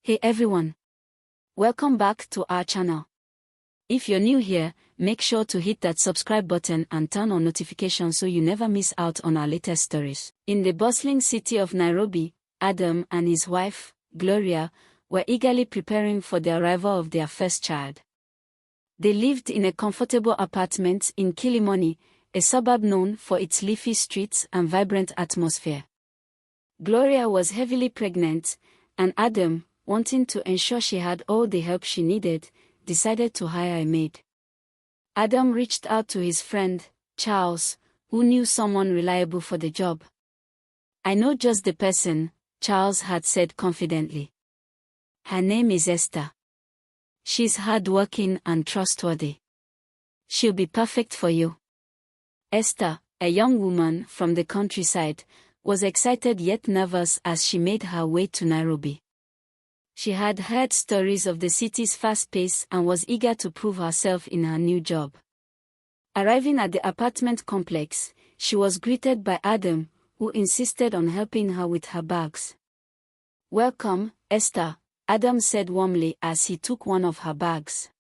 Hey everyone! Welcome back to our channel. If you're new here, make sure to hit that subscribe button and turn on notifications so you never miss out on our latest stories. In the bustling city of Nairobi, Adam and his wife, Gloria, were eagerly preparing for the arrival of their first child. They lived in a comfortable apartment in Kilimani, a suburb known for its leafy streets and vibrant atmosphere. Gloria was heavily pregnant, and Adam, wanting to ensure she had all the help she needed, decided to hire a maid. Adam reached out to his friend, Charles, who knew someone reliable for the job. "I know just the person," Charles had said confidently. "Her name is Esther. She's hardworking and trustworthy. She'll be perfect for you." Esther, a young woman from the countryside, was excited yet nervous as she made her way to Nairobi. She had heard stories of the city's fast pace and was eager to prove herself in her new job. Arriving at the apartment complex, she was greeted by Adam, who insisted on helping her with her bags. "Welcome, Esther," Adam said warmly as he took one of her bags.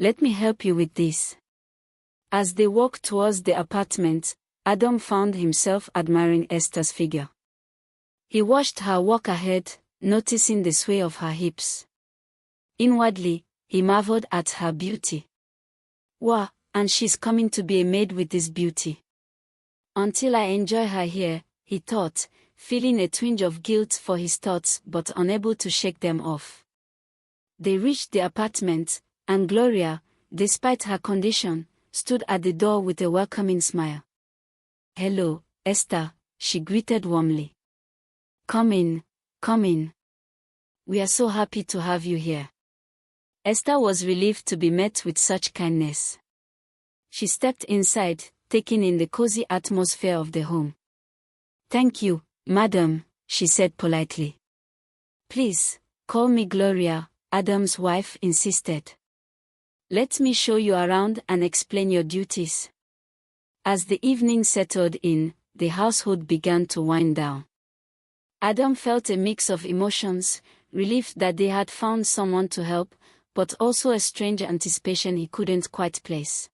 "Let me help you with this." As they walked towards the apartment, Adam found himself admiring Esther's figure. He watched her walk ahead, noticing the sway of her hips. Inwardly, he marveled at her beauty. "Wow, and she's coming to be a maid with this beauty. Until I enjoy her here," he thought, feeling a twinge of guilt for his thoughts but unable to shake them off. They reached the apartment, and Gloria, despite her condition, stood at the door with a welcoming smile. "Hello, Esther," she greeted warmly. Come in. We are so happy to have you here." Esther was relieved to be met with such kindness. She stepped inside, taking in the cozy atmosphere of the home. "Thank you, madam," she said politely. "Please, call me Gloria," Adam's wife insisted. "Let me show you around and explain your duties." As the evening settled in, the household began to wind down. Adam felt a mix of emotions, relief that they had found someone to help, but also a strange anticipation he couldn't quite place.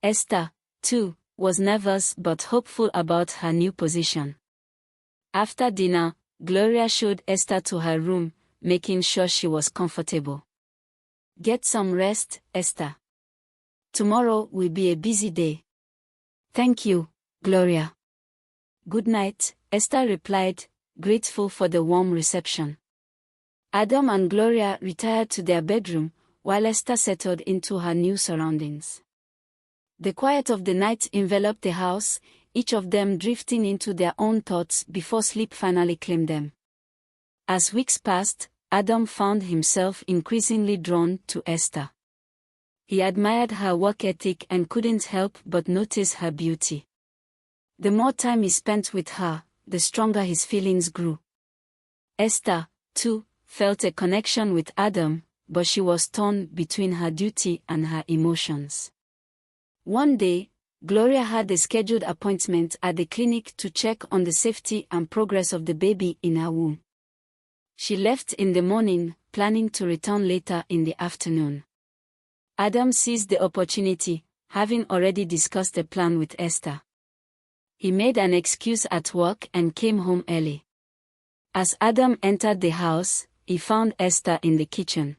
Esther, too, was nervous but hopeful about her new position. After dinner, Gloria showed Esther to her room, making sure she was comfortable. "Get some rest, Esther. Tomorrow will be a busy day." "Thank you, Gloria." "Good night," Esther replied, grateful for the warm reception. Adam and Gloria retired to their bedroom, while Esther settled into her new surroundings. The quiet of the night enveloped the house, each of them drifting into their own thoughts before sleep finally claimed them. As weeks passed, Adam found himself increasingly drawn to Esther. He admired her work ethic and couldn't help but notice her beauty. The more time he spent with her, the stronger his feelings grew. Esther, too, felt a connection with Adam, but she was torn between her duty and her emotions. One day, Gloria had a scheduled appointment at the clinic to check on the safety and progress of the baby in her womb. She left in the morning, planning to return later in the afternoon. Adam seized the opportunity, having already discussed a plan with Esther. He made an excuse at work and came home early. As Adam entered the house, he found Esther in the kitchen.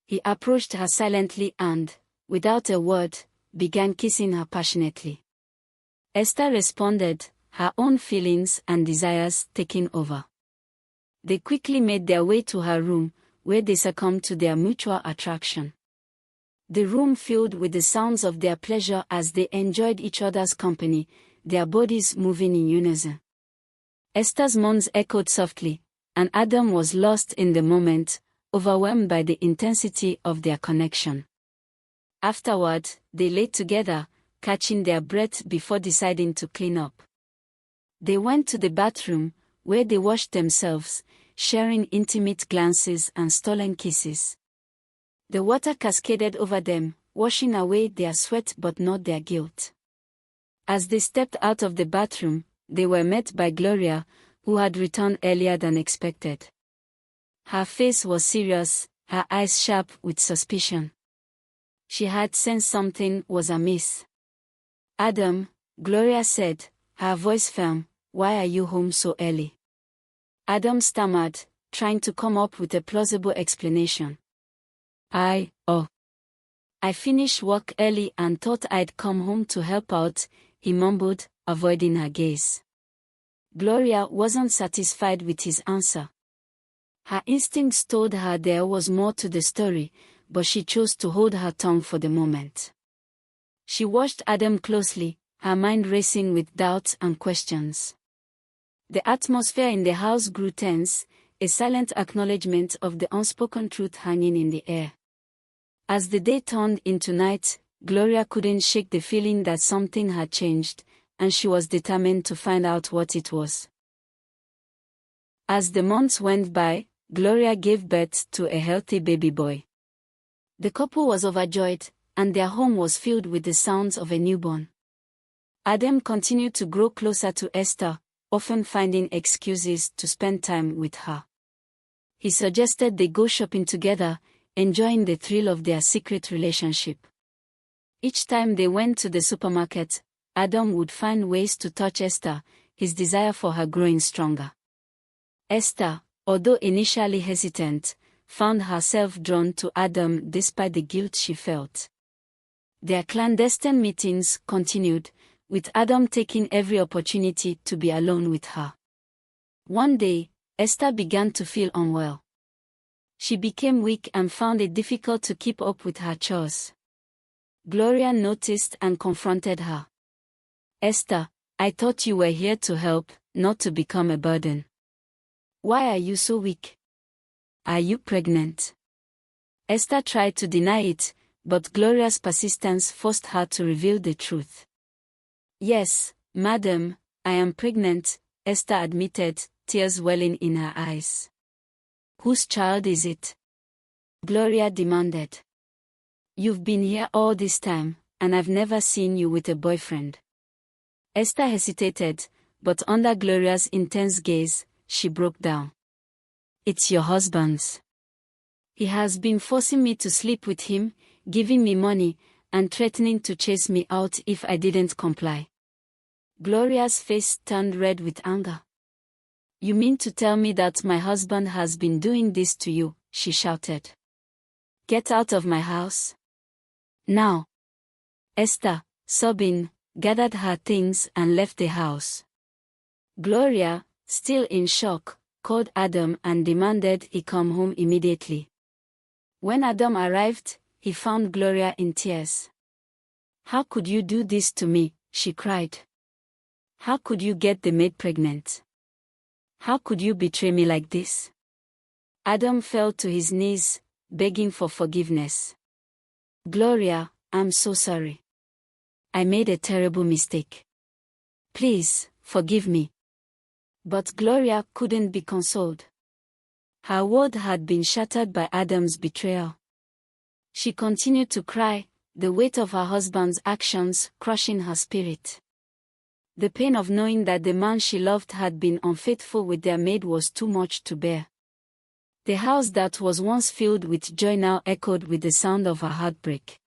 He approached her silently and, without a word, began kissing her passionately. Esther responded, her own feelings and desires taking over. They quickly made their way to her room, where they succumbed to their mutual attraction. The room filled with the sounds of their pleasure as they enjoyed each other's company, their bodies moving in unison. Esther's moans echoed softly, and Adam was lost in the moment, overwhelmed by the intensity of their connection. Afterward, they lay together, catching their breath before deciding to clean up. They went to the bathroom, where they washed themselves, sharing intimate glances and stolen kisses. The water cascaded over them, washing away their sweat but not their guilt. As they stepped out of the bathroom, they were met by Gloria, who had returned earlier than expected. Her face was serious, her eyes sharp with suspicion. She had sensed something was amiss. "Adam," Gloria said, her voice firm, "why are you home so early?" Adam stammered, trying to come up with a plausible explanation. I finished work early and thought I'd come home to help out," he mumbled, avoiding her gaze. Gloria wasn't satisfied with his answer. Her instincts told her there was more to the story, but she chose to hold her tongue for the moment. She watched Adam closely, her mind racing with doubts and questions. The atmosphere in the house grew tense, a silent acknowledgement of the unspoken truth hanging in the air. As the day turned into night, Gloria couldn't shake the feeling that something had changed, and she was determined to find out what it was. As the months went by, Gloria gave birth to a healthy baby boy. The couple was overjoyed, and their home was filled with the sounds of a newborn. Adam continued to grow closer to Esther, often finding excuses to spend time with her. He suggested they go shopping together, enjoying the thrill of their secret relationship. Each time they went to the supermarket, Adam would find ways to touch Esther, his desire for her growing stronger. Esther, although initially hesitant, found herself drawn to Adam despite the guilt she felt. Their clandestine meetings continued, with Adam taking every opportunity to be alone with her. One day, Esther began to feel unwell. She became weak and found it difficult to keep up with her chores. Gloria noticed and confronted her. "Esther, I thought you were here to help, not to become a burden. Why are you so weak? Are you pregnant?" Esther tried to deny it, but Gloria's persistence forced her to reveal the truth. "Yes, madam, I am pregnant," Esther admitted, tears welling in her eyes. "Whose child is it?" Gloria demanded. "You've been here all this time, and I've never seen you with a boyfriend." Esther hesitated, but under Gloria's intense gaze, she broke down. "It's your husband's. He has been forcing me to sleep with him, giving me money, and threatening to chase me out if I didn't comply." Gloria's face turned red with anger. "You mean to tell me that my husband has been doing this to you?" she shouted. "Get out of my house. Now." Esther, sobbing, gathered her things and left the house. Gloria, still in shock, called Adam and demanded he come home immediately. When Adam arrived, he found Gloria in tears. "How could you do this to me?" she cried. "How could you get the maid pregnant? How could you betray me like this?" Adam fell to his knees, begging for forgiveness. "Gloria, I'm so sorry. I made a terrible mistake. Please, forgive me." But Gloria couldn't be consoled. Her world had been shattered by Adam's betrayal. She continued to cry, the weight of her husband's actions crushing her spirit. The pain of knowing that the man she loved had been unfaithful with their maid was too much to bear. The house that was once filled with joy now echoed with the sound of her heartbreak.